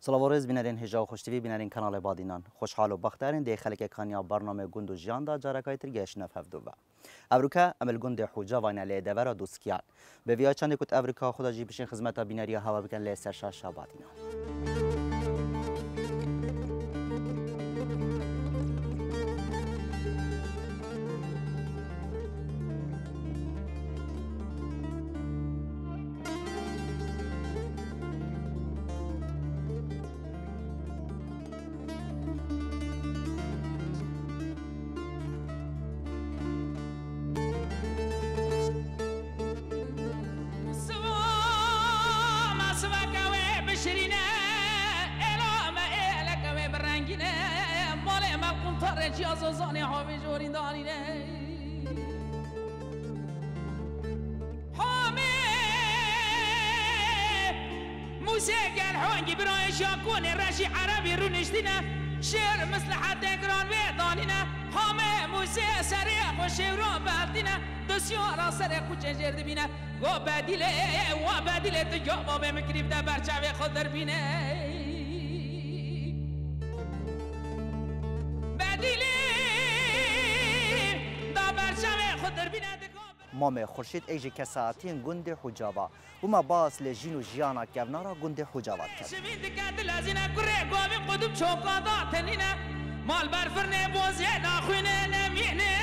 سلاوارز بینرین هجا و خوشتوی بینرین کانال بادینان خوشحال و بخترین دی خلک کانیا برنامه گند و جیان دا جارکای ترگیش نفهفدو با ابروکا عمل گند حوجا و نلی دورا دوسکیان به ویا چند کت ابروکا خدا جی بشین خدمت بینریا هوا بکن لی سرشاشا بادینان شعر مثل حد اقران ویدانینا همه موسیقی سریع و شعر بعدینا دسیارا سر کوچه جرد بینا و بدیله تو جواب میکریب در برچاوی خود در بینه بدیله در برچاوی خود در بینه مام خورشید ایجی کساتین گند حجابا و ما باس لجین و جیانا کونارا گند حجابات کرد. شمید کات لازینا کره قوی قدوم چوکادا تنینا مال برفرنه بوزه ناخونه نمینه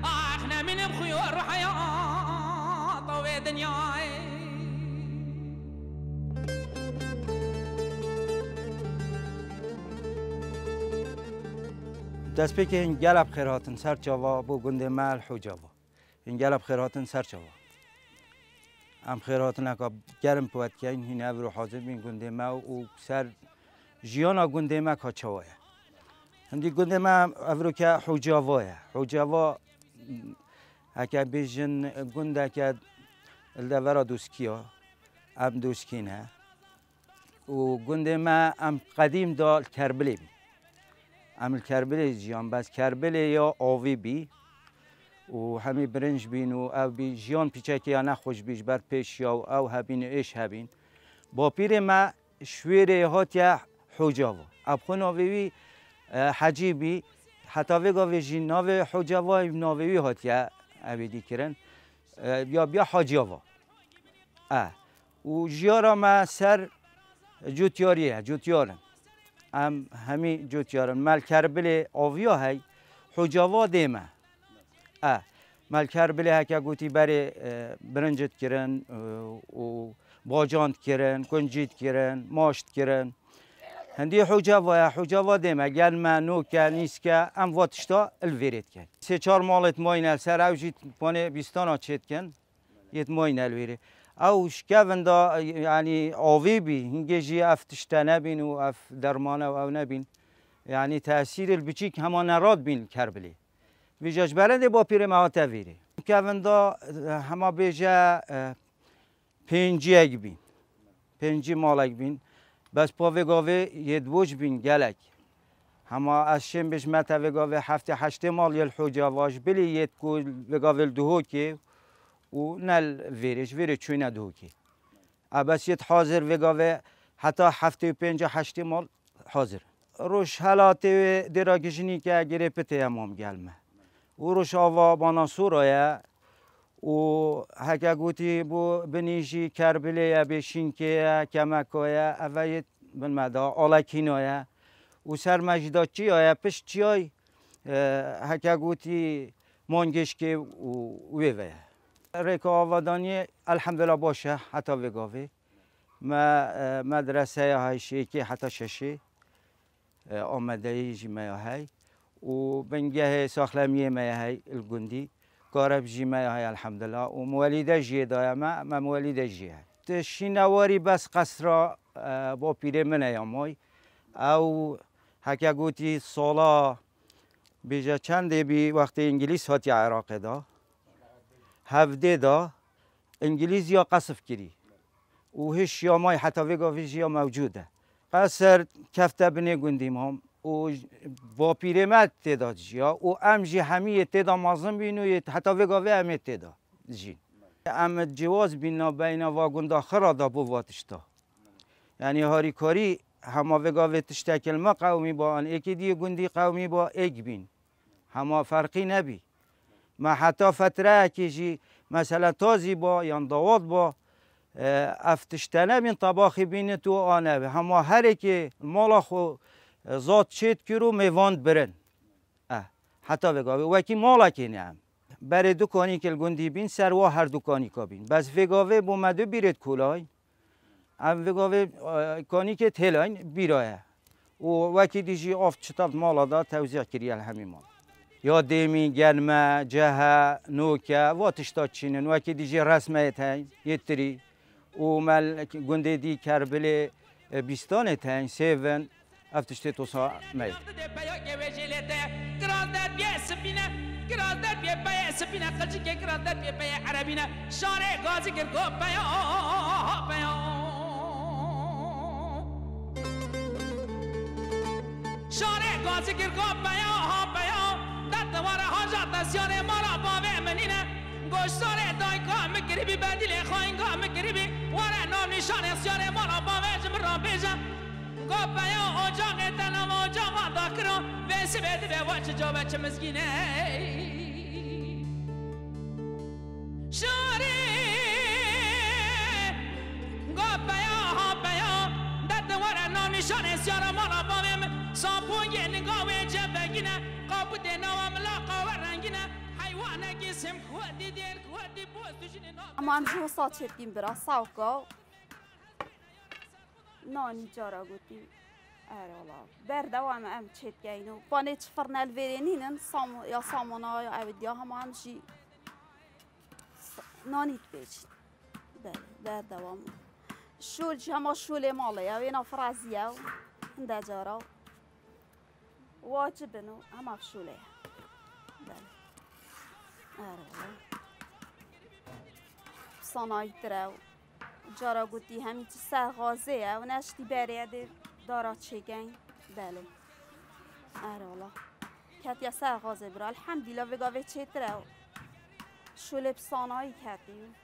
آخ نمینه خیور حیات و دنیای دست پی که این گلب خیراتن سر چاوا بو گنده مال حجابا این گلب خیراتن سر چاوا ام خیراتن اکا گرم پوت که این ابرو حاضر بین گنده ما و سر جیانا گنده ما که چواه هندی گنده ما ابرو که حجابا اکا بیشن گنده که الدورا دوسکیا ام دوسکینه و گنده ما ام قدیم دال کربلی بی عمل کربل جیان بس کربل یا آوی بی و همی برنج بین و او بی جیان پیچه که یا نخوش بیش بر پیش یا او هبین ایش هبین با پیر ما شویر هات یا حجاوا ابخون آوی حجیبی حتی وگا ویجی ناوی حجاوا ناوی هات یا اویدی کرن یا بیا حجاوا و جیارا ما سر جوتیارن همی جوتیارن مال کربل آویا هی حجاوا دیمه مال کربل هکا گوتی بری برنجت کرن و باجاند کرن کنجید کرن ماشت کرن هندی حجاوا دیمه گل منو که نیست که ام واتشتا الویرت کن سه چهار مالت ماین سر اوجیت پانه بیستانا چت کن یت ماین الویره او شکوند یعنی آوی بی هنگی افتشته نبین و اف درمانه و او نبین یعنی تاثیر البچیک همان نراد بین کربلی ویجاج برنده با پیر مهاته ویره شکوند هما بیجا پنجی اگ بین پنجی مال اگ بین بس پا وگاوه یدوج بین گلک هما از شم بیش متا وگاوه هفته هشته مال یل حجاواش بلی ید کل وگاوه دهو که و نل ویره چونه دوکی ابسیت حاضر وگاوه حتی هفته پنجا هشتی مال حاضر روش حالات دراگشنی که گره پته امام گلمه و روش آوا باناسورایه و هکا گوتی بو بنیجی کربله بشینکه کمکایه اوید بنمدا آلکینایه و سر مجدا چی آیا پشت چی آی هکا گوتی مانگش که ویوه ریک آوادانی الحمدلله باشه حتی وگاوی ما مدرسه های شیکی حتی ششی آمده ایجی میا های و بنگه ساخلمیه میا های الگندی کارب جی میا های الحمدلله و مولیده جی دایا ما مولیده جی های شینواری بس قصرا با پیره من ایامای او حکا گوتی سالا بیجا چنده بی وقت انگلیس هاتی عراق دا هفته دا انگلیسی ها قصف کری و هیچ یا مای حتی وگاویش یا موجوده قصر کفته بنه گندیم هم و با پیرمرد تعداد جیا و امجی همی تعداد مازن بینو حتی وگاوی همی تعداد جین ام جواز بینا بین واگون داخل دا بو واتشتا یعنی هاری کاری همه وگاوه تشتکل ما قومی با آن یکی دیگه گندی قومی با ایک بین همه فرقی نبی ما حتی فتره کشی مثلا تازی با یا دواد با افتشتنه بین طباخی بین تو آنه همه هر که مالا خو ذات چیت کرو میواند برن حتی وگاوه وکی مالا کنی هم برای دکانی که گندی بین سروا هر دکانی کا بین بس وگاوه بومدو بیرد کولای ام وگاوه کانی که تلاین بیرایه و وکی دیجی آفت چطاب مالا دا توزیع کریال همین مال یا دیمی گرمه جهه نوکه واتشتا چینن وکی دیجی رسمه تاین یتری و مل گنده دی کربل بیستان تاین سیون افتشته توسا مید شارع گازی گرگا بیا ها بیا دت واره حاجت دستیار مالا باوه منینه گوشتار دایکا مگریبی بدیل خواهینگا مگریبی واره نام نشان اسیار مالا باوه جمر را بیجم گا بیا اجاق تنم اجاق داکرم ویسی بیدی به وچه جا بچه مزگینه شارع گا بیا ها بیا دت واره نام نشان اسیار مالا باوه سامپوی نگاه جبگینه قابود نوام لاقا و رنگینه حیوانه گیسم خودی دیر خودی بوز دوشینه اما هم جو سات شدیم برا ساوکا نانی جارا گوتی اره والا بردوام ام چید گینو بانه چفرنال ورینینن یا سامونا یا اودیا هم شی نانیت بیچید بردوام شول همه شول ماله یا اینا فرازیه و هنده جارا واجبنو هم افشوله بله آره صنایع ترا جارا گوتی همین چی سرغازه و نشتی بریده دارا چگین بله آره والا کتی سرغازه برا الحمدلله وگاوه چه ترا شوله بصنایع کتی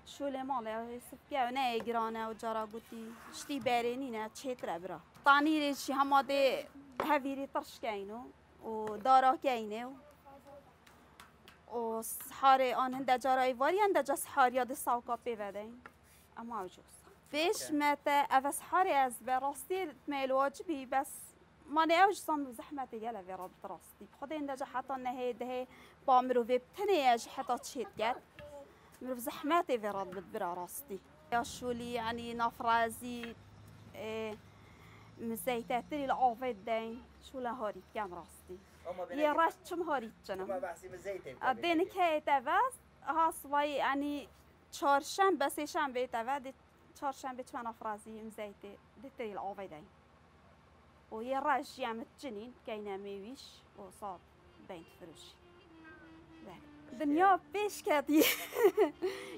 شوله ماله سفکه و نه گرانه و جارا گوتی شتی برینی نه چه ترا برا طانیره چی هماده هفيري طرش كاينو ودارا كاينو و صحاري آن هنده جارای واری هنده جا صحاري هاد ساوكا بيودين اما اوجوز فيش متى اف صحاري از براستي تميل واجبي بس ما نيوج صم زحمة يلا في رابط راستي بخد هنده جا حتى نهي ده بامرو في بتنيج حتى تشيت جات مرو زحمة في رابط برا راستي يا شولي يعني نفرازي مزيتة تري العافية دين شو لهاريت كام راستي يا راش شو مهاريت جنم ما بحسي مزيتة أدين كهيتا بس هاسواي يعني چهارشنبه بس شنبه تبع چهارشنبه چمن افرازی مزيتة تري العافية دين ويا راش يعمل جنين كاينة ميويش وصار بين فروشي دنيا بيش كاتي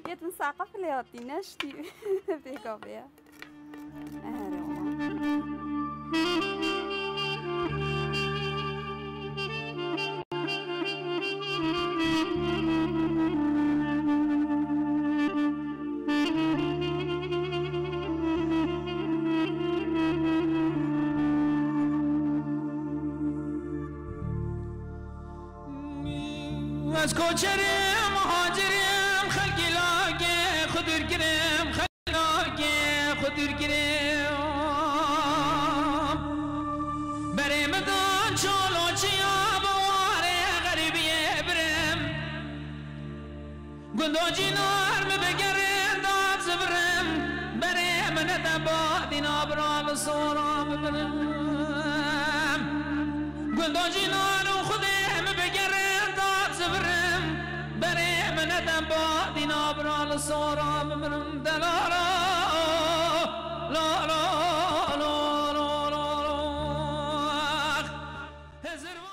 يتنساقف اللي هاتي نشتي بيكا بيها از کوچرم مهاجرم خلقی لاگه خودر گرم خلقی لاگه خودر گرم بره مدان چالو چیا بواره غریبی برم گندو جینار مبگرم داد زبرم بره من دبا دینا برام سورام برم گندو جینار خودم بگرم داد زبرم بره من دبا دینا برام سورام برم دلارا لا لا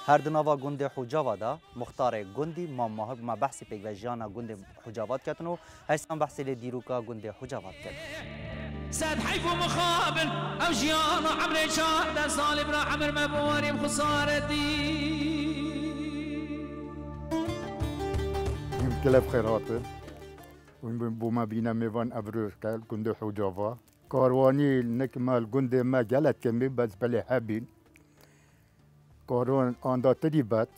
هر دنوا گند حجاوا دا مختار گندی ما بحثی پیگوژیانا گند حجاوات کتنو هستن بحثی لیدیروکا گند حجاوات کتن سد حيف مخابل او جيانا عمري شاد صالب را عمر مبوري بخسارتي كلاب خيرات بو ما بينا ميوان أبرو كال كندو حجافا كارواني نكمل كند ما جلت كمي بس بلي حابين كارون آندا تريبات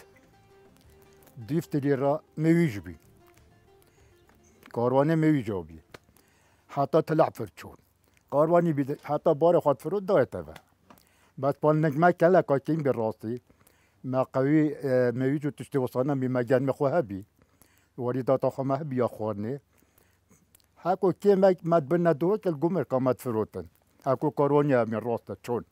ديف تريرا ميويجبي كارواني ميويجابي حتى طلع فرشون كارواني بيد حتى بار خاط فرود دايتها بس بالنك ما كلا كاكين بالراسي ما قوي ميويجو تشتي وصلنا بمجال مخوهبي وريدات خمه بيا خورني هاكو كيما ما تبنى دوك الجمر كامات فروتن هاكو كورونيا من راسته شون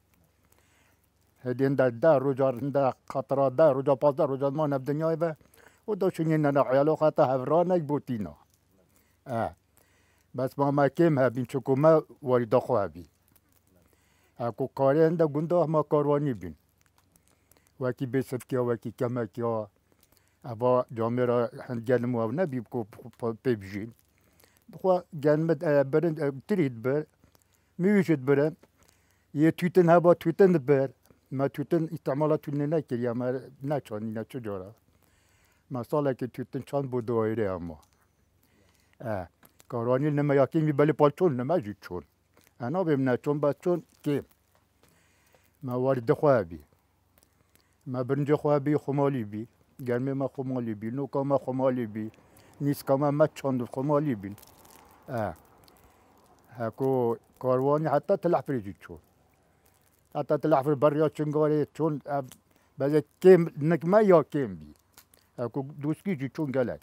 هدين دا رجال دا خطرات دا رجال باز دا رجال ما نبدنيا به ودا شنين انا عيالو خاطر هفرانك بوتينا بس ما كيم هبين شكو ما وريدا خو هبي هاكو كارين دا غندا ما كارواني بين وكي بيسفكيا وكي كماكيا أبا جامرة هنجان مو نبي بكو بيبجين بخوا جان برن تريد بر ميوجد برن يتويتن هبا تويتن بر ما تويتن استعمالات تويتن نكريا ما نشاني نشجورا ما صالح كتويتن شان بدويره أما كاراني نما ياكين مبالي بالشون نما جيتشون أنا بمنا شون باشون كيم ما وارد خوابي ما برنج خوابي خمالي بي گرمه ما خمالی بی نوکا ما خمالی بی نیسکا ما چند خمالی بی هاكو كارواني حتى تلع فريجي شون حتى تلع في بريا شنغاري شون بس كيم نك ما يا كيم بي هاكو دوسكي جي شون قالك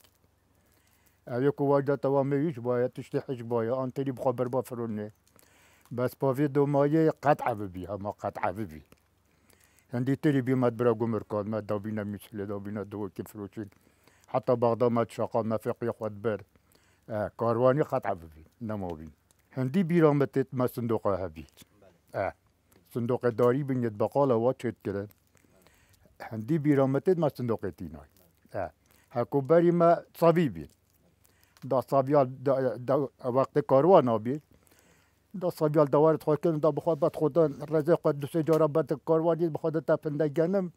هاكو واجد توا ميش بايا تشتحش بايا انتري بخبر بافروني بس بافي دو مايه قطعه بي ما قطعه بي عندي تري بيمات براغو مركان ما دابينا مثل دابينا دو كيفروشين حتى بغداد ما تشاقا ما فيق يخوات بر كارواني خط عببي نموبين عندي بيرامتت ما صندوقها هبيت صندوق داري بين يتبقالا واتشت كرن عندي بيرامتت ما صندوق تيناي هاكو بري ما صبيبين دا صبيال دا وقت كاروان ابي دا صبيال دوار تخوكن دا بخواد بات خودن رزق دو سجارة بات كارواني بخواد تپنده گنم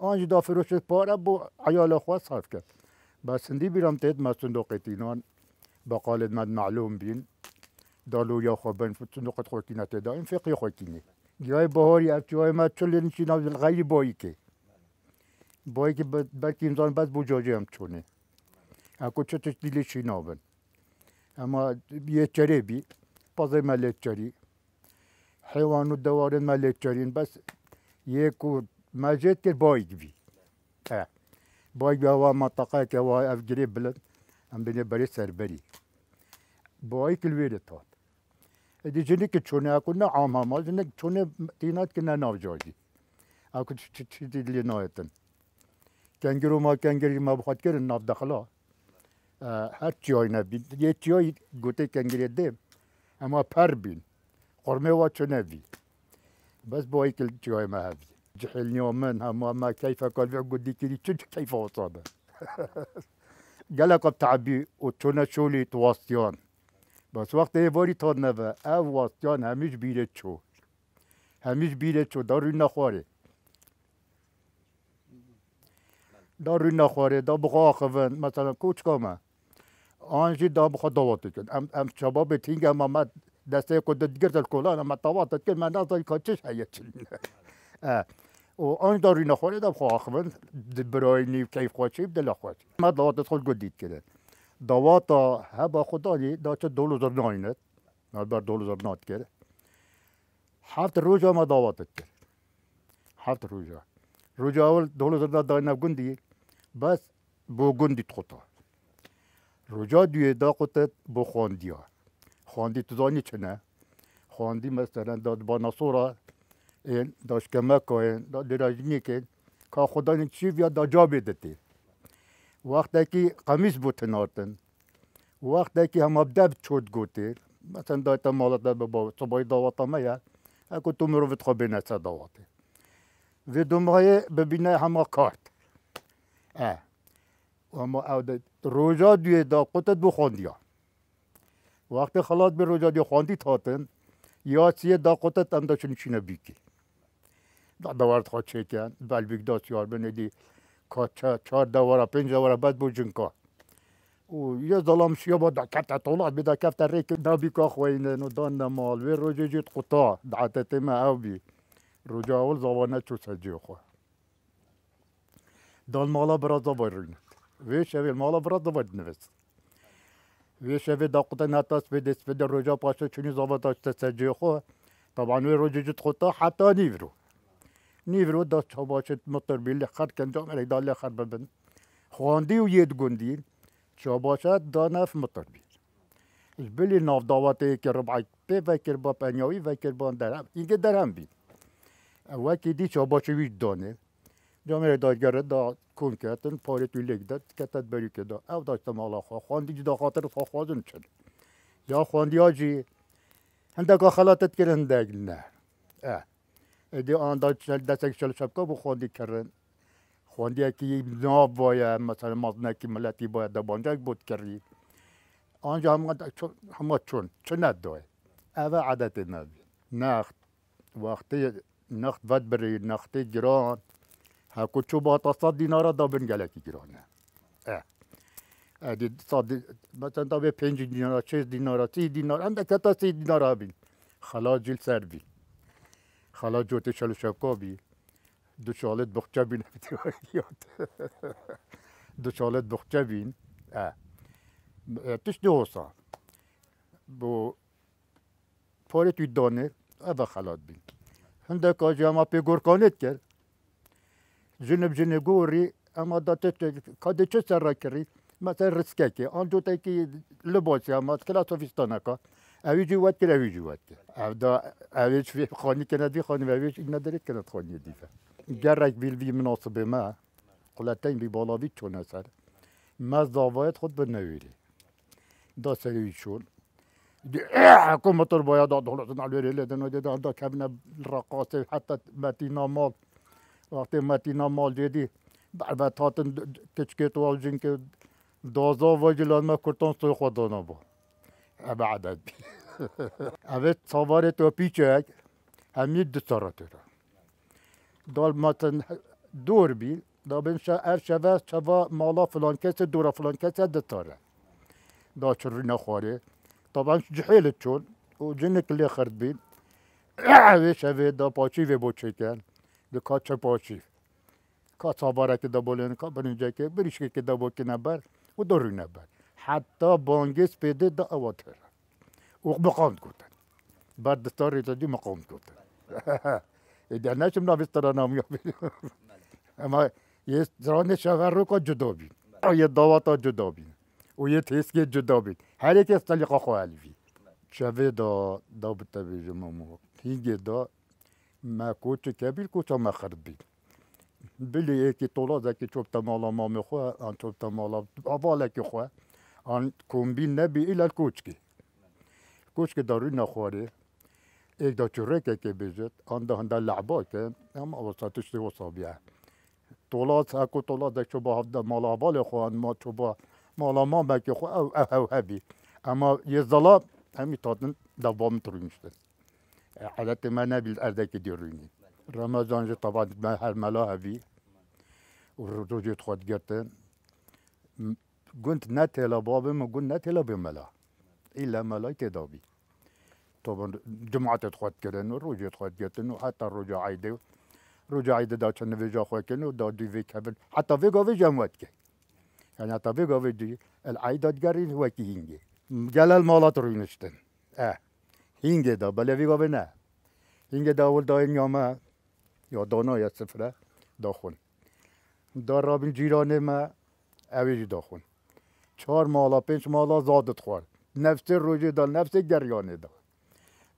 آنج دا فروش پاره بو عیال خواه صرف کرد بس هندی بیرام تید ما صندوق تینان بقالد مد معلوم بین دالو یا خواه بین صندوق خوکینه تیدا این فقی خوکینه جای بهاری افچوهای ما چلی نشینا غیری بایی که بلکه انسان بس بو جاجه هم چونه اکو چتش دیلی شینا بین اما یه چره بی پازه ملیت چری حیوانو دوارن ملیت چرین بس یکو مجد که باید بی باید بی هوا منطقه که هوا افگری بلند هم بینه بری سربری باید کلویره تاد ادی جنی که چونه اکو نه عام همه جنی که چونه تینات که نه ناو جاجی اکو چی دیلی نایتن کنگرو ما کنگری ما بخواد کرن ناو دخلا هر چیای نبین یه چیای گوته کنگری دیم اما پر بین قرمه وا چونه بی بس باید کل چیای ما هبی جحيل يومين ما كيف قال في عقود ديكي كيف وصابه قالك بتعبي وتشونا شولي تواسطيان بس وقت يبوري تاد نبا او واسطيان هميش بيرت شو هميش بيرت شو دارو نخواري دارو نخواري دا بخوا خفن مثلا کوچ کاما آنجي دا بخوا دواتت کن ام شباب تینگ اما ما دسته کد دیگر الکلان اما دواتت کن من نظر کچش هیت چلین و آن داری نخوره دم خواه خون برای نیو کیف خوشی بدل خوش ما دوات خود گدید کرد دوات هبا خدایی دا چه $2009 نه بر $2009 کرد 7 روزا ما دواتت کرد 7 روزا اول $2009 داینه گندی بس بو گندی تخوتا روزا دیگه دا قطت بو خواندی تو زانی چنه خواندی مثلا داد با نصورا این داشت که مکاین دراجنی که خدا نکشی یا دا جا بدتی وقتی که قمیص بود نارتن وقتی که هم ابدب چود گوتی مثلا دایتا مالت با صبای داواتا میا اکو تو مروفت خواه بینسه داواتی و دومهای ببینه همه کارت و اما روژا دوی دا قطت بخواندی وقتی خلاص به روژا دی خواندی تاتن یا سیه دا قطت هم داشت نشینه بیکی دوارت خواهد چکن بل بیگ داست یار بندی که 4 دواره 5 دواره بعد بو جنکا و یه ظلام شیا با کفت طولات بدا کفت ریک نبی که خوینه نو دان نمال و روزی جیت قطع دعتت ما او بی روزا اول زوانه چو سجی خو دان مالا برازا باید ویش اوی مالا برازا باید نوست ویش اوی دا قطع نتاس بدست بده روزا پاشا چونی زوانه چو سجی خو طبعا وی روزی جیت قطع حتی نیورو دا چه باشد مطر بیل خر کنجام ری دالی خر ببن خواندی و ید گندی چه باشد دا نف مطر بیل بلی ناف دعوته که ربعی پی وکر با پنیاوی وکر با درهم اینکه درهم بید وکی دی چه باشه ویش دانه جامعه دادگره دا کن کردن پاره توی لگ داد کتت بری که دا او داشتم حالا خواندی جدا خاطر خوازن چند یا خواندی آجی هندگاه خلاتت کرن هندگ نه دی آن دست شل شبکه بو خواندی کردن خواندی که ناب باید مثلا مازنکی ملتی باید دبانجک بود کردی آنجا همه چون ندای اوه عادت نبی نخت وقتی نخت ود بری نختی گران هکو چو با تا 100 دینار دا بین گلکی گرانه ادی 100 مثلا دا به 5 دینار 6 دینار 30 دینار اندک تا 30 دینار بین خلاص جیل سر بین خلاص جوت شل شبکا بی دو شالت بخچه بین دو شالت بخچه بین تش دوسا بو پاره توی دانه اوه خلاص بین هندک آجی اما پی گرکانت کرد جنب گوری اما داته کاده چه سر را کری مثلا رسکه که آنجا تا که لباسی اما کلاس آفیستانه که اوی جوات کرد اوی جوات کرد او دا اویش فی خانی کندی خانی و اویش این نداره کند خانی دیفه گرک بیل بی مناسبه ما قلتین بی بالا بی چون اثر ما زاوایت خود بنویری دا سریشون حکومت رو باید دولتون علیه لیدن و دیدن دا کبنه رقاصه حتی متینا مال وقتی متینا مال دیدی بربتاتن کچکت والجین که دازا و جلان ما کرتان سوی خودانا با ابعدد بی اوه سواره تو پیچک همید دستارات را دال متن دور بی دا بینشا ار شوا مالا فلان کسی دورا فلان کسی دستاره دا چرری نخواره طبعا جحیلت چون و جنک لی خرد بین اوه شوه دا پاچی و بوچه کن ده کاچه پاچی کا سواره که دا بولن کا برینجا که بریشکه که دا بوکی نبر و داری نبر حتی بانگیس پیده دا اواتر و مقام کردن بعد دستار ریزادی مقام کردن ایده نشم نوسترا نامی اما یه زران شوهر رو که جدا بین یه دواتا جدا بین و یه تیسکی جدا بین هر یکی از طلیقا خواهل بین شوه دا بتبیجه مامو هینگه دا ما کوچه کبیر کوچه ما خرد بین بلی یکی طولا زکی چوبتا مالا مامی خواه آن چوبتا مالا آوالکی خواه آن کمبین نبی ایل کوچه داروی نخواره ایک دا چرکه که بیجد آن دا هنده لعبا که اما وسطش دی وصابیه طولا ساکو طولا زکی چوبا هفته مالا آوال خواه ما چوبا مالا ما بکی خواه او هبی اما یه زلاب همی تاتن دوام ترونشتن حالت ما نبیل اردکی دیرونی رمضان جه طبعا ما هر ملا هبی و روزیت خود گرتن گنت نتلا بابم و گنت نتلا بملا ایلا ملای تدابی طبعا جماعت خود کردن و روزیت خود گرتن و حتی روزا عیده دا چند ویجا خود کردن و دا دیوی کبن حتی ویگا ویجا موت که یعنی حتی ویگا ویجی العیدات گرین وکی هینگی گلال مالات روینشتن هینگه دا بله ویگا وی نه هینگه دا اول دا این یامه یا دانا یا سفره داخون دا رابین جیرانه ما اویجی داخون 4 مالا 5 مالا زادت خوار نفس روزی دا نفس گریانه دا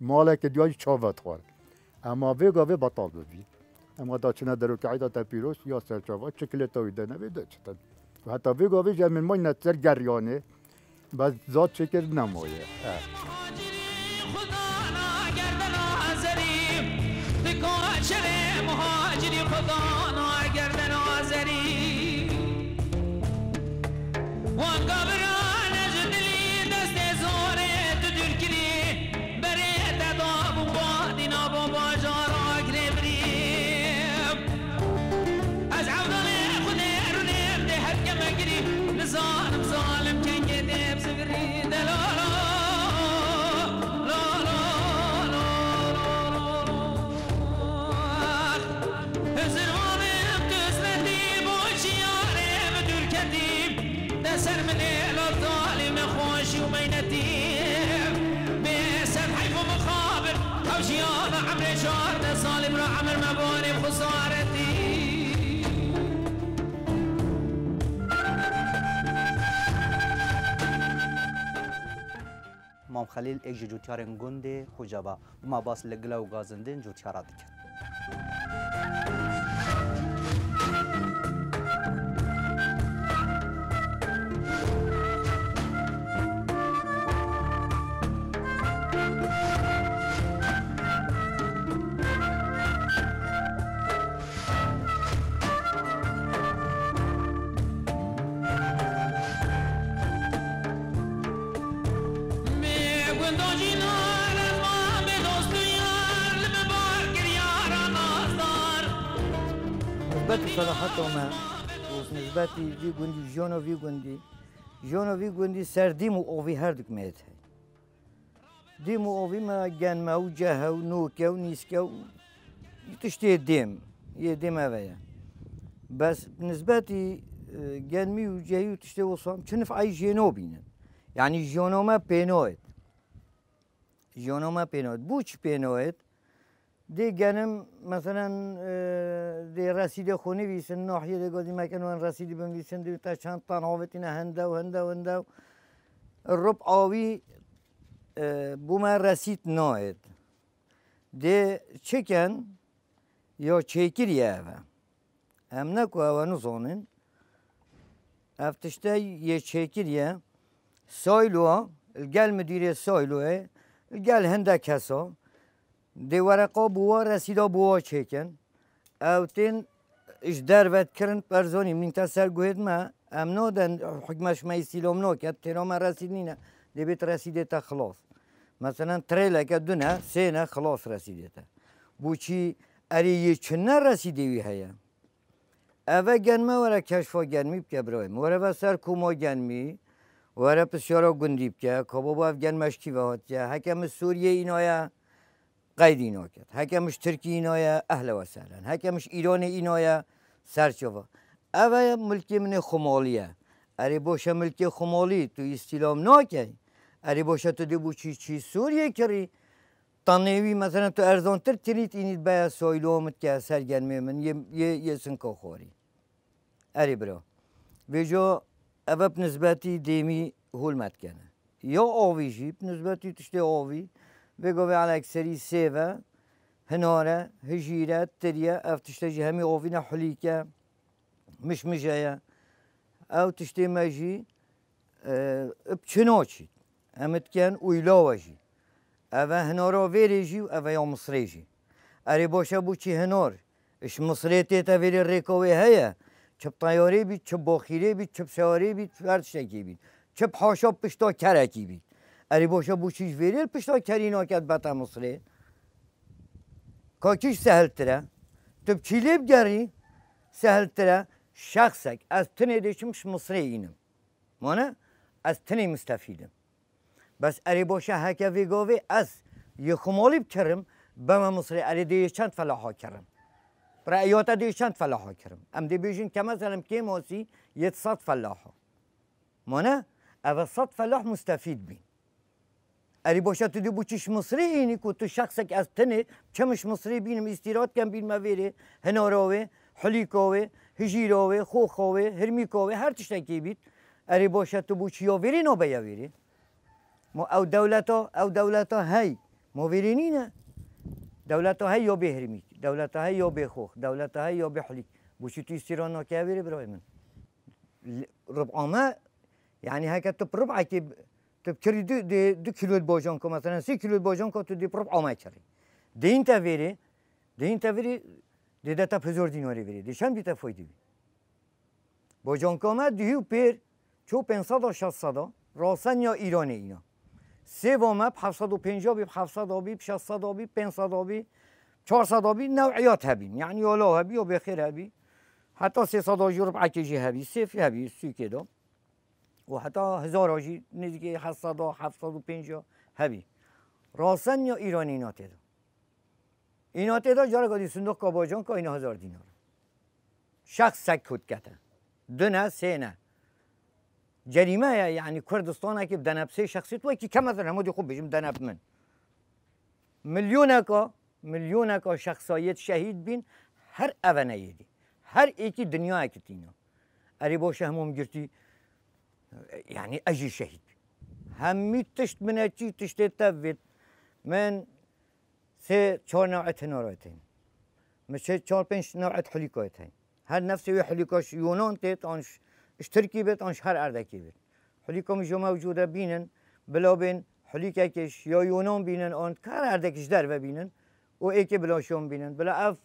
مالا که دیاج چاوت خوار اما ویگا وی بطال ببی اما دا چنه درو که عیدا تا پیروس یا سر چاوت چکلتا ویده نویده چتن و حتی ویگا وی جمعین مای نتسر گریانه بس زاد چکر نمایه مهاجری خدا ناگردن آذری وان قبران جدلی دست زوره تو درکری بری تداب و بادینا با باجار آگره بریم از عودان خود رونیم ده هر که مگری نظام ظالم کنگی مام خلیل یک جوتیارن گنده خوجابا ما باس لگلا و گازندین جوتیارا دکن نسبت صراحت ما نسبت وی گندی جانو وی گندی سر دیمو آوی هر دک میت هی دیمو آوی ما گن ما و جه و نوکه و نیسکه و تشتی یه دیم اویا بس نسبتی گنمی و جهی و تشتی وصام چنف ای جنو بینن یعنی جانو ما پینوید بوچ پینوید دی گنم مثلا دی رسیده خونی ویسن ناحیه دی گازی مکنون رسیدی بنویسن دی تا چند تن هاوتینه هنده رب آوی بوما رسید ناید دی چکن یا چیکریه اوه هم نکو اوه نزانن افتشته یه چیکریه سایلوه الگل مدیره سایلوه الگل هنده کسا دی ورقا بوا رسیدا بوا چکن اوتین اش دروت کرن پرزانی من تسر گوید ما امنا دن حکمش ما استیلام ناکد تیرام رسید نینه دی بیت رسیده تا خلاص مثلا تریله که دونه سینه خلاص رسیده تا بوچی اری یه چنه رسیده وی هیا اوه گنمه وره کشفا گنمی بکه برایم وره بسر کوما گنمی وره پسیارا گندی بکه کبابا اف گنمش کی وهات که حکم سوریه اینایا قید اینا کرد حکمش ترکی اینایا اهل و سهلا حکمش ایران اینایا سرچوه اوه ملکی من خمالیه اری باشه ملکی خمالی تو استیلام ناکی اری باشه تو دی بو چی سوریه کری تنوی مثلا تو ارزانتر ترید اینید باید سایلومت که سرگرمه من یه سنکا خوری اری برا ویجا اوه بنسبتی دیمی هولمت کنه یا آویجی بنسبتی تشتی آوی بگوی على اکثری سیوه هناره هجیره تریه او تشتی همی آوینا حلیکه مش مجایه او تشتی مجی بچناچی همت کن اویلاوجی اوه هنارا ویریجی و اوه یا مصریجی اری باشه بو چی هنار اش مصری تیتا ویری ریکاوی هیا چه طیاره بید چه باخیره بید چه سواره بید هر تشتی بید چه حاشا پشتا کرکی بید اری باشه بو چیز ویریل پشتا کرینا کد بتا مصری کاکیش سهل تره تب چیلیب گری سهل تره شخصک از تنه دیشمش مصری اینم مانه از تنه مستفیدم بس اری باشه هکه ویگاوی از یه خمالی بکرم بما مصری اری دیش چند فلاحا کرم رأیات دیش چند فلاحا کرم ام دی بیشین که مثلا که ماسی یه 100 فلاحا مانه اول 100 فلاح مستفید بین اری باشه تو دی بو چیش مصری اینی که تو شخصک از تنه چمش مصری بینم استیراد کم بین مویره هناراوه حلیکاوه هجیراوه خوخاوه هرمیکاوه هر تشتکی بید اری باشه تو بو چیا ویری نابیا ویری ما او دولتا هی ما ویرینی نه دولتا هی یا به هرمیک دولتا هی یا به خوخ دولتا هی یا به حلیک بو چی تو استیراد ناکیا ویری برای من ربعامه يعني هكا ربع كي تبكري دو كيلو باجانكو مثلا 3 كيلو باجانكو تدي ربع ما كري دين تافيري دي داتا بزور ديناري فيري دي شان بيتا فايدي باجانكو ما ديو بير چو 500 600 راسن یا ایران اینا سه وام 750 بی 700 بی 600 بی 500 بی 400 بی نوعیات هبین يعني ولا هبي وبخير هبي حتى 300 ربع كيجي هبي سيف هبي سي كده و حتی 1000 آجی نزدیک 700 و 750 هبی راستن یا ایرانی اینا تیدا اینا تیدا جارا گادی صندوق کاباجان که اینا 1000 دینار شخص سک کد کته 2 نه 3 نه جریمه یعنی کردستان که بدنب 3 شخصی تو که کم مثلا همون خوب بجیم دنب من میلیون کا شخصیت شهید بین هر اوانه یدی هر ایکی دنیا اکتینا اری باشه همون گرتی یعنی اجی شهید همی تشت منه چی تشت تفید من 3-4 نوعت نوراتين مش 4-5 نوعت حليكوتين هل نفسي حليكوش يونان تيت انش اشتركي بيت انش هر اردكي بيت حليكم جو موجوده بينن بلا بين حليكش يا يونان بينن ان كار اردكش در بينن و ايكي بلا شوم بينن بلا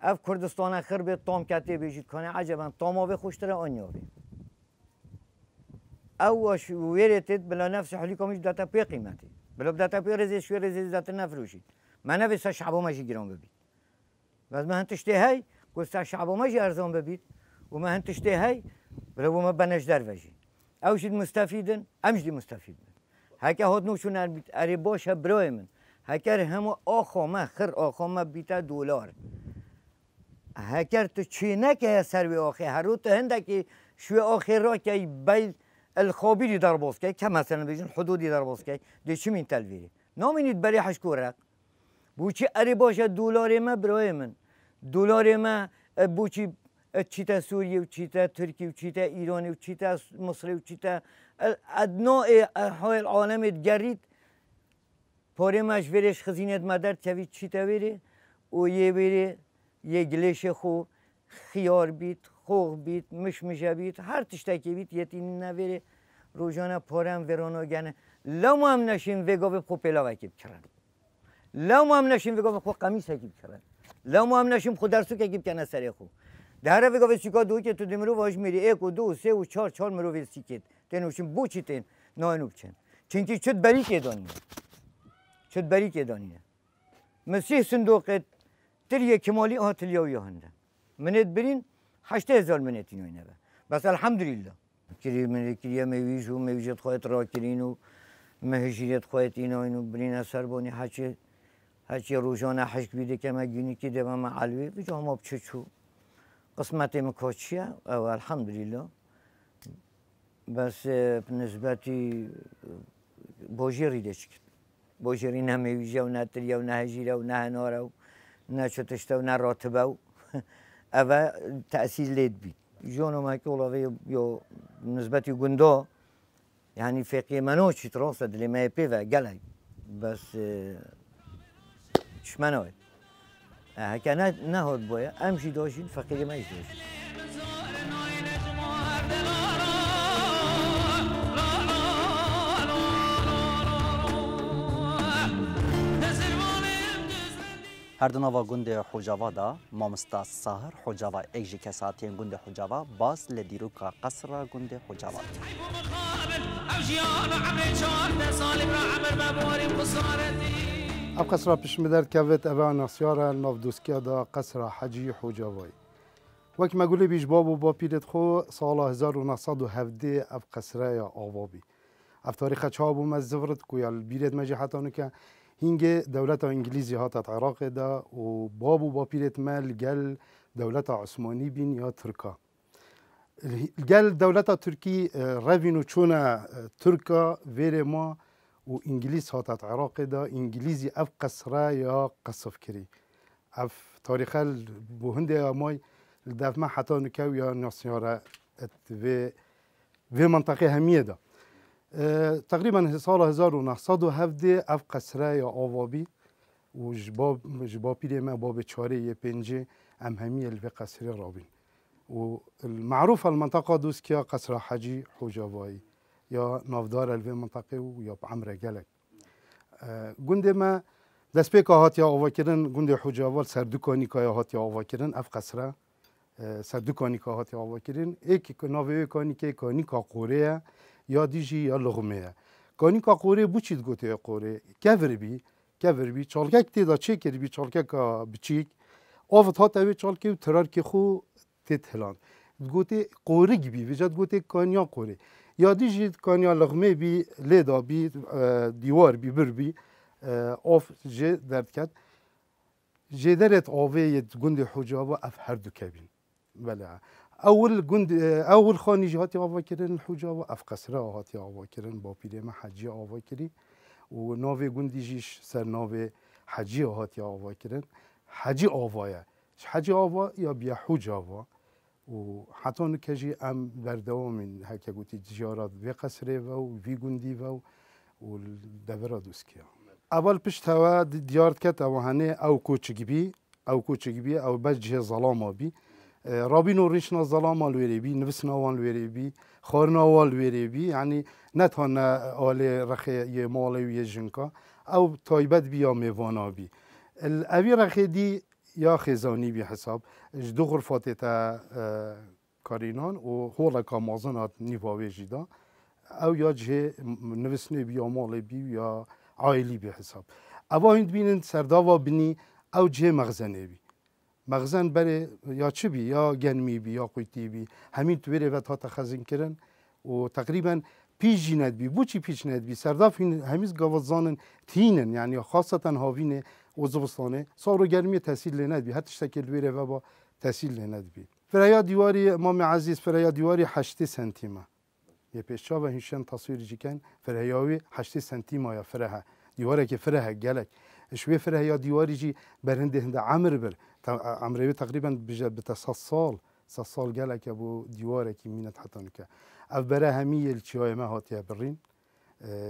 اف كردستان اخر بيت طام كاتي بيجيت كان عجبا طامو به خوشتره اونيوبي اوش ويرتت بلا نفس حليكم داتا بي قيمتي بلا بداتا بي رزيز شوي رزيز ذات نفروشي ما نفس شعبو ماشي جيران ببيت بس ما هنتشتي هاي قلت شعبو ماشي ارزان ببيت وما هنتشتي هاي بلا وما بنش دروجي اوش المستفيدن امجدي مستفيدن هكا هاد نوشون اري باشه براي من هكر همو آخو ما خر آخو ما بیتا دلار هكر تو چینه که سروی آخی هرو تو هنده که شوی آخی را که بیل الخابیری در باز که که مثلا بیشون حدودی در باز که دی چی من تلویری نامینید برای حشکورک بوچی اری باشه دلار ما برای من دلار ما بوچی چیتا سوریه و چیتا ترکی و چیتا ایرانی و چیتا مصری و چیتا ادناء های العالم گرید پاره مشورش خزینت مدر کوید چی تاویره و یه بره یه گلیش خو خیار بیت خوغ بیت مشمشه بیت هر تشتکی بیت یه تینی نویره روزانه پارم ورانا گنه لام هم نشین وگا به خو پلا وکیب کرن لام هم نشین وگا به خو قمیس اکیب کرن لام هم نشین خود درسو که اکیب کنه سری خو در وگا به سیکا دو که تو دمرو واج میری 1 و 2 و 3 و 4 مرو ویل سیکت تنوشین بو چی تن ناینوب چن چنکی چت بری که دانی شد بری که دانیه مسیح صندوقت تریه کمالی آتلیاوی هنده منت برین 8000 منت اینو اینه بس الحمدلله کریه میویش و میویشت خواهد را کرین و مهجیت خواهد اینو برین اثر بانی هرچی روزانه حشک بیده که مگینی که دوام معلوی بجا هم چو قسمت مکاچیه او الحمدلله بس نسبتی باجی ریده چکت باجری نه میویجه و نه تریه و نه هجیره و نه ناره و نه چتشته و نه راتبه و اوه تأثیر لید بید جانو ما که اولاوه یا نسبتی گنده یعنی فقیه منو چی تراسه دلی مای پیوه گلک بس چشمنای هکه نه هاد باید امشی داشتین فقیه مایش داشتین هر دو نوا گند حجاوا دا مامستا ساهر حجاوا اگجی کساتین گند حجاوا باز لدیروکا قصر گند حجاوا اب قصر پشمدر کوت ابا ناسیار نافدوسکیا دا قصر حجی حجاوای وقت ما گولی بیش بابو با پیرت خو سال 1917 اب قصر یا آوابی اب تاریخ چابو مزورت کویال بیرت مجی حتانو که هنگه دولت انگلیزی هاتت عراق دا و بابو با پیرت مال گل دولت عثمانی بین یا ترکا گل دولت ترکی روینو چون ترکا ویر ما و انگلیس هاتت عراق دا انگلیزی اف قصره یا قصف کری اف تاریخ بوهنده مای دفمه حتی نکو یا ناسیاره و منطقه همیه دا تقریبا سال 1917 اف قصره یا آوابی و جباب پیره ما باب چاره یه پنجه ام همی الوی قصره رابین و المعروف المنطقه دوست که قصر حجی حجاوایی یا نافدار الوی منطقه و یا بعمر گلک گنده ما دست پیکا هات یا آوا کرن گنده حجاوال سردکانی که هات یا آوا کرن اف قصره سردکانی که هات یا آوا کرن ایک ناوی کانی که کانی که قوره یا دیجی یا لغمه کانی که قوره بوچید گوته قوره کفر بی چالکه تیدا چه کردی بی چالکه که بچیک آفت ها تاوی چالکه و ترار که خو تیت هلان گوته قوره گی بی وجد گوته کانیا قوره یا دیجید کانیا لغمه بی لیدا بی دیوار بی بر بی آف جه درد کد جدرت آوه گند حجابا اف هر دو کبین بله اول خانی جهاتی آوا کردن حجابا اف قصره هاتی آوا کردن با پیره ما حجی آوا کردی و ناوی گندی جیش سر ناوی حجی هاتی آوا کردن حجی آوایه حجی آوا یا بیا حج آوا و حتی نکجی ام بردوامین هک گویی زیارت وی قصره و وی گندی و دبر دوسکیا اول پشت هوا دیارت کت او هنه او کوچگی او بجه ظلام بی رابین و ریشنا ظلام الویری بی نفسنا وان الویری بی خارنا وان الویری بی یعنی نتانه آل رخی یه مالی و یه جنکا او تایبت بی یا میوانا بی اوی رخی دی یا خزانی بی حساب دو غرفات تا کارینان و هولا کامازنات نیواوی جدا او یا جه نوسنی بی یا مالی بی یا عائلی بی حساب اوا هند بینن سرداوا بینی او جه مغزنه بی مغزن بره یا چی بی یا گنمی بی یا قویتی بی همین تویره و تا تخزین کرن و تقریبا پیچ ند بی بو چی پیچ ند بی سرداف همیز گوازانن تینن یعنی خاصتا هاوینه وزبستانه سارو گرمی تحصیل لند بی حتی شکل ویره و با تحصیل لند بی فریا دیواری امام عزیز فریا دیواری 8 سانتیمه یه پیشا و هیچن تصویر جیکن فرهیاوی 8 سانتیمه یا فرها دیواره که فرها گلک شوی فرهیا دیواری جی برنده هنده عمر بر عمره تقریبا بجا بتا 100 سال گلک ابو دیواره که مینت حتی نکه اف برای همی الچیای ما هاتیه برین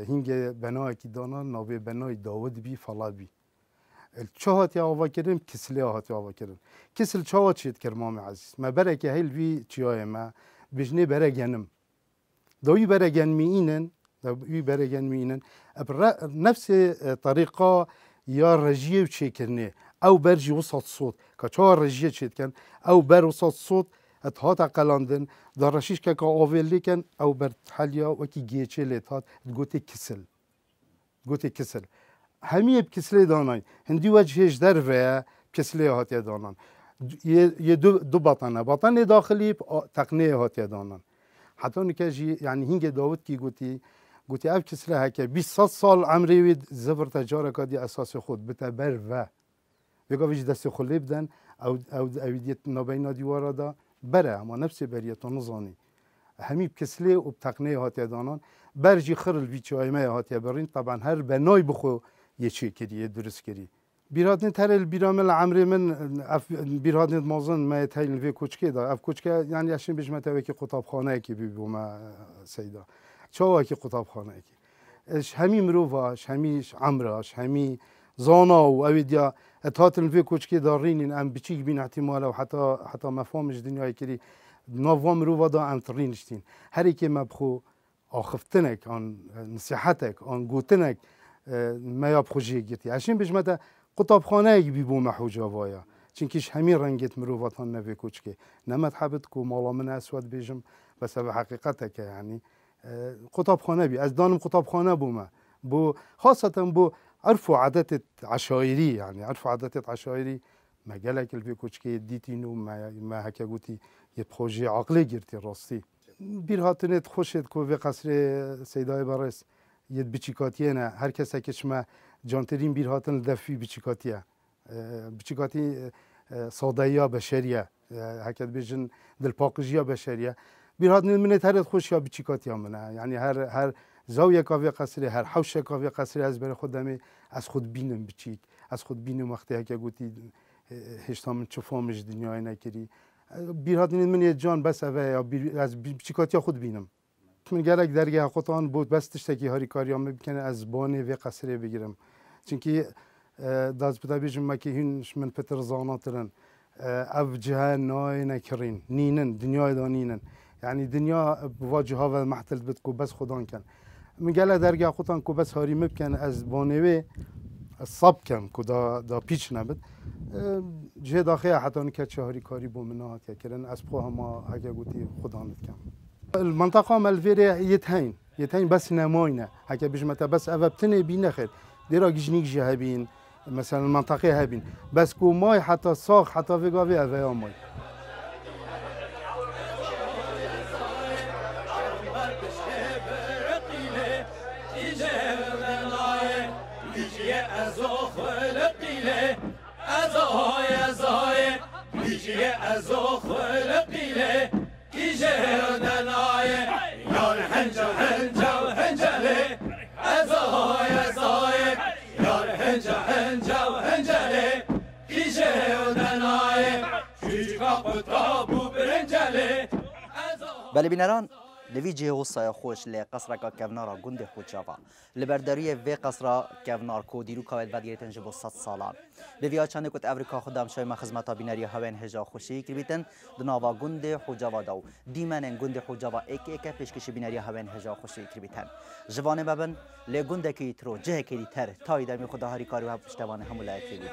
هنگ بنای کی دانا ناوی بنای داود بی فلا بی چه هاتی آوا کردن کسلی هاتی آوا کردن کسل چه هات شد کرمام عزیز ما برای که هیل وی چیای ما بجنه برای گنم دوی برای گنمی اینن نفس طریقه یا رجیه و چه کرنه او برجی وسط صوت که چهار رجیه چید کن او بر وسط صوت اتهات قلاندن در رشیش که آویلی کن او بر حالیا وکی گیچه لیتات گوتی کسل همیه بکسلی دانای هندی وجهش در و کسلی هاتی دانان یه دو باطنه داخلی تقنیه هاتی دانان حتی نکجی یعنی هنگ داود کی گوتی اف کسلی هکه 20 سال عمری وید زبر تجاره کادی اساس خود بتبر و بگا ویج دست خلی بدن او اویدیت نابینا دیوارا دا بره اما نفس بریت نزانی همی کسلی و تقنیه هاتی دانان برجی خرل ویچ آیمه هاتی برین طبعا هر بنای بخو یه چی کردی یه درست کردی بیرادن ترل بیرامل عمری من بیرادن مازن ما تایل وی کوچکی دا اف کوچکه یعنی اشین بجمت وکی قطابخانه کی بی بوما سیدا چاوا کی قطابخانه کی اش همی مروواش همیش عمراش همی زانا و اویدیا اتهات الوی کوچکی دارین ام بچیک بین احتمال و حتی مفهومش دنیای کری نوام رو ودا انترینشتین هر کی مبخو آخفتنک آن نصیحتک آن گوتنک ما یا بخوجی گیتی اشین بجمت قطابخانه کی بی بوما حجاوایا چونکیش همین رنگت مرواتان نوی کوچکی نمت حبت کو مالا من اسود بیجم بس به حقیقتک یعنی قطابخانه بی از دانم قطابخانه بوما بو خاصة بو عرف عادات عشائري يعني عرف عادات عشائري ما قالك الفي كوتشكي ديتينو ما هكا قلتي يبخوجي عقلي جرتي راستي بيرهاتني تخشت كو في قصر سيداي بارس يد بچيكاتينا هر كسا كشما جانترين بيرهاتن دفي بچيكاتيا بچيكاتي صادايا بشريه هكا بيجن دل باقجيا بشريه بيرهاتني من ترد خوش يا بچيكاتيا منها يعني هر زاویه کافی قصری هر حوش کافی قصری از بر خودم از خود بینم بچیک از خود بینم وقتی که گویی هشتام چفامش دنیای نکردی بیرادین من یه جان بس اوه از بچیکاتی خود بینم من گرگ درگاه قطعان بود بس تشتکی هاری کاریام بکنه از بانه و قصری بگیرم چونکی داز بتا بیجم ما که هنش من پتر زاناترن اف جهان نای نکرین نینن دنیای دانینن یعنی دنیا بواجهها و محتل بتکو بس خودان کن میگله درگاه خودان کو بس هاری مبکن از بانوی صاب کن کو دا پیچ نبد جه داخل حتی نکت شهری کاری بومنات یا کرن از پو هما اگه گوتی خودانت کن المنطقه ملویره یتهین بس نماینه اگه بجمت بس اوبتنه بی نخیر دیرا گجنیک جه هبین مثلا المنطقه هبین بس کو مای حتی ساخ حتی وگاوی اوه مای ازای بیجی ازو خلقیله ایجه دنای یار هنجا هنجا هنجله ازای یار هنجا هنجا هنجله ایجه دنای شیجا قطابو برنجله بله بینران لوی جهوسای خوش لی قصر کا کونارا گند خوچاوا لبرداری وی قصر کونار کو دیرو کاوید ودیتن جبو 100 سالان به ویا چند کت افریقا خدام شای مخدمتا بینری هاون هجا خوشی کریبیتن دناوا گند خوجاوا داو دیمن گند خوجاوا یک پیشکش بینری هاون هجا خوشی کریبیتن جوان ببن لی گند کی ترو جه کی تر تای دمی خدا هری کاری و پشتوان همولای کریبی